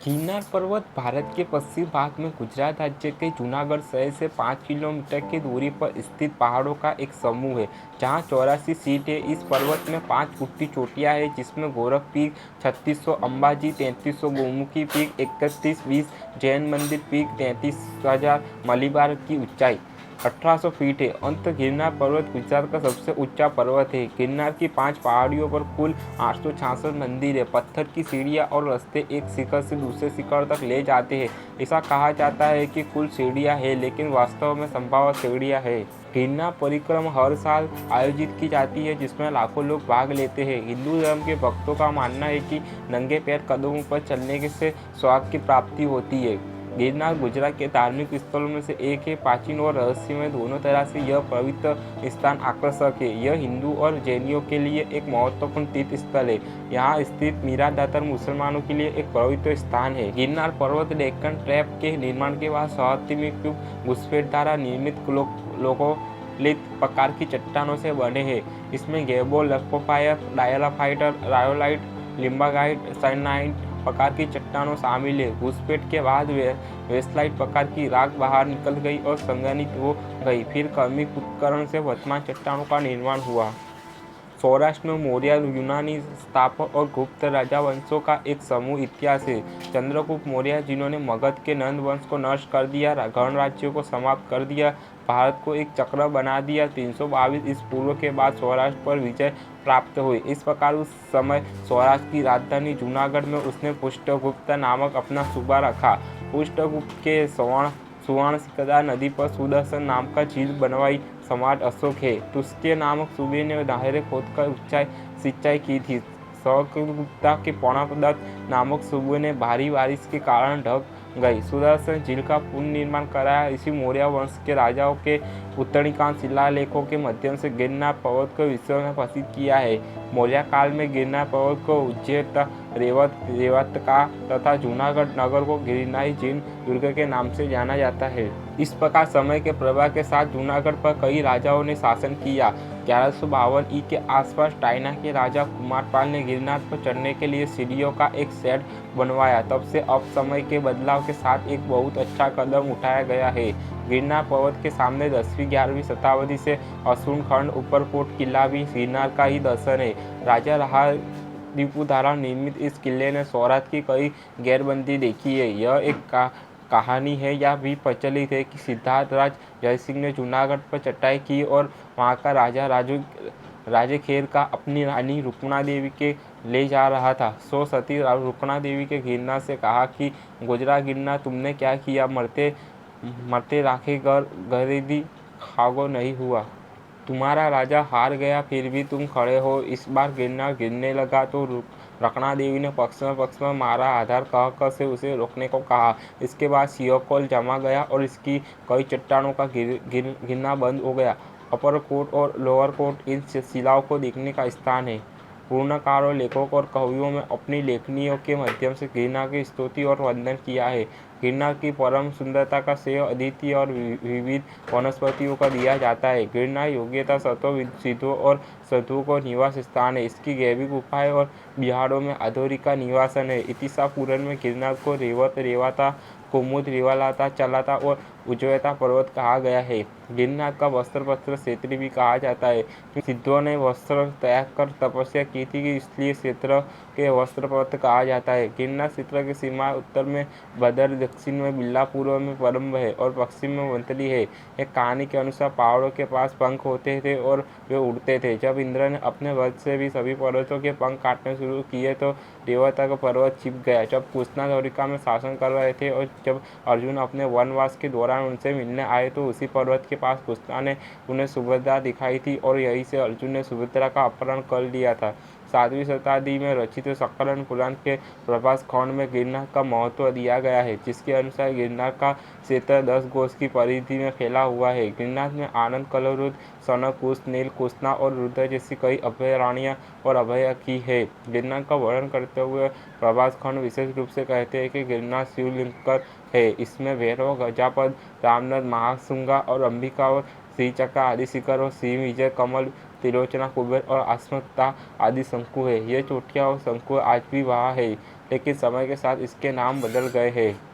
गिरनार पर्वत भारत के पश्चिम भाग में गुजरात राज्य के जूनागढ़ शहर से 5 किलोमीटर की दूरी पर स्थित पहाड़ों का एक समूह है, जहां 84 सीट है। इस पर्वत में 5 ऊँची चोटियां हैं, जिसमें गोरख पीक, 3600 अंबाजी, 3300 गोमुखी पीक, 3120 जैन मंदिर पीक, 33,000 मलीबार की ऊंचाई 1800 फीट है। अंत गिरनार पर्वत गुजरात का सबसे ऊंचा पर्वत है। गिरनार की 5 पहाड़ियों पर कुल 866 मंदिर है। पत्थर की सीढ़ियाँ और रास्ते एक शिखर से दूसरे शिखर तक ले जाते हैं। ऐसा कहा जाता है कि कुल सीढ़ियाँ हैं, लेकिन वास्तव में संभवतः सीढ़ियाँ हैं। गिरनार परिक्रमा हर साल आयोजित की जाती है, जिसमें लाखों लोग भाग लेते हैं। हिंदू धर्म के भक्तों का मानना है कि नंगे पैर कदमों पर चलने से स्वर्ग की प्राप्ति होती है। गिरनार गुजरात के धार्मिक स्थलों में से एक है। प्राचीन और रहस्यमय दोनों तरह से यह पवित्र स्थान आकर्षक है। यह हिंदू और जैनियों के लिए एक महत्वपूर्ण तीर्थ स्थल है। यहाँ स्थित मीरा दातर मुसलमानों के लिए एक पवित्र स्थान है। गिरनार पर्वत डेक्कन ट्रैप के निर्माण के बाद शताब्दी में क्यूब घुसपैठ द्वारा निर्मित लोकोलित प्रकार की चट्टानों से बने हैं। इसमें गैबो, लक्कोपायर, डायलाफाइटर, रायोलाइट, लिम्बागाइट, साइनाइट प्रकार की चट्टानों शामिल है। घुसपैठ के बाद वेस्लाइट प्रकार की राख बाहर निकल गई और संघनित हो गई। फिर क्रमिक उत्खनन से वर्तमान चट्टानों का निर्माण हुआ। सौराष्ट्र में मौर्य, यूनानी स्थापक और गुप्त राजवंशों का एक समूह इतिहास है। चंद्रगुप्त मौर्य, जिन्होंने मगध के नंद वंश को नष्ट कर दिया, गणराज्यों को समाप्त कर दिया, भारत को एक चक्र बना दिया। 322 ईसा पूर्व के बाद सौराष्ट्र पर विजय प्राप्त हुई। इस प्रकार उस समय सौराष्ट्र की राजधानी जूनागढ़ में उसने पुष्यगुप्त नामक अपना सूबा रखा। पुष्यगुप्त के सुवर्णसिकदा नदी पर सुदर्शन नाम का झील बनवाई सम्राट अशोक है। तुस्के नामक सूबे ने नहरें खोदकर सिंचाई की थी। शकुंतला के प्रणपदत्त नामक सूबे ने भारी बारिश के कारण ढक गई। सुदर्शन झील का पुनर्निर्माण कराया। इसी मौर्य वंश के राजाओं के उत्तराधिकार शिलालेखों के माध्यम से गिरनार पर्वत को विश्व में प्रसिद्ध किया है। मौर्य काल में गिरनार पर्वत को उज्जैन, रेवतका तथा जूनागढ़ नगर को गिरनारी जिन दुर्ग के नाम से जाना जाता है। इस प्रकार समय के प्रभाव के साथ जूनागढ़ पर कई राजाओं ने शासन किया। 1152 ई के आसपास चाइना के राजा कुमारपाल ने गिरनार पर चढ़ने के लिए सीढ़ियों का एक सेट बनवाया। तब से अब समय के बदलाव के साथ एक बहुत अच्छा कदम उठाया गया है। गिरनार पर्वत के सामने 10वीं-11वीं शताब्दी से असुरखंड ऊपरकोट किला भी गिरनार का ही दर्शन है। राजा राहादीपु द्वारा निर्मित इस किले ने सौराष्ट्र की कई घेरबंदी देखी है। यह एक कहानी है यह भी प्रचलित है कि सिद्धार्थ राज जयसिंह ने जूनागढ़ पर चढ़ाई की और वहाँ का राजा राजखेर का अपनी रानी रुक्मणा देवी के ले जा रहा था। सो सती रुक्मणा देवी के गिरनार से कहा कि गुजरा गिरनार, तुमने क्या किया? मरते राखे गरीदी खागो नहीं हुआ। तुम्हारा राजा हार गया, फिर भी तुम खड़े हो। इस बार गिरनार गिरने लगा तो रुक्मणा देवी ने पक्ष में मारा आधार कहकर से उसे रोकने को कहा। इसके बाद सियोल जमा गया और इसकी कई चट्टानों का गिरना बंद हो गया। अपर कोट और लोअर कोट इन शिलाओं को देखने का स्थान है। पूर्णकारों, लेखकों और कवियों में अपनी लेखनियों के माध्यम से गिरनार की स्तुति और वंदन किया है। गिरनार की परम सुंदरता का श्रेय अद्वितीय और विविध वनस्पतियों को दिया जाता है। गिरनार योग्यता सत्व, सिद्धों और साधुओं को निवास स्थान है। इसकी गहरी गुफाएं और बिहारों में अधोरी का निवासन है। इतिहास पुराण में गिरनार को रेवता, कुमुद, रेवलाता, चलाता और उज्जैता पर्वत कहा गया है। गिरनार का वस्त्रपत्र क्षेत्र भी कहा जाता है, क्योंकि सिद्धों ने वस्त्र त्याग कर तपस्या की थी, इसलिए क्षेत्र के वस्त्रपत्र कहा जाता है। गिरनार क्षेत्र की सीमा उत्तर में बदर, दक्षिण में बिल्ला, पूर्व में परम्ब है और पश्चिम में वंतली है। एक कहानी के अनुसार पहाड़ों के पास पंख होते थे और वे उड़ते थे। जब इंद्र ने अपने वज्र से भी सभी पर्वतों के पंख काटने शुरू किए तो रेवता का पर्वत छिप गया। जब कृष्णा द्वारिका में शासन कर रहे थे और जब अर्जुन अपने वनवास के दौरान उनसे मिलने आए तो उसी पर्वत के पास कृष्णा ने उन्हें सुभद्रा दिखाई थी और यहीं से अर्जुन ने सुभद्रा का अपहरण कर लिया था। 7वीं शताब्दी में रचित संकलन पुराण के प्रभास खंड में गिरनार का महत्व दिया गया है, जिसके अनुसार गिरनार का क्षेत्र 10 कोस की परिधि में फैला हुआ है। गिरनार में आनंद, कलरुद्र, सनक, नील, कृष्णा और रुद्र जैसी कई अभयारण्य और अभय की है। गिरनार का वर्णन करते हुए प्रभास खंड विशेष रूप से कहते हैं कि गिरनार शिवलिंग है। इसमें भैरव, गजापद, रामनाथ, महाशृंगा और अंबिका और श्रीचक्र आदि शिखर और सिंह, विजय, कमल, त्रिलोचना, कुबेर और अस्मत्ता आदि शंकु है। ये चोटियाँ और शंकु आज भी वहाँ है। लेकिन समय के साथ इसके नाम बदल गए हैं।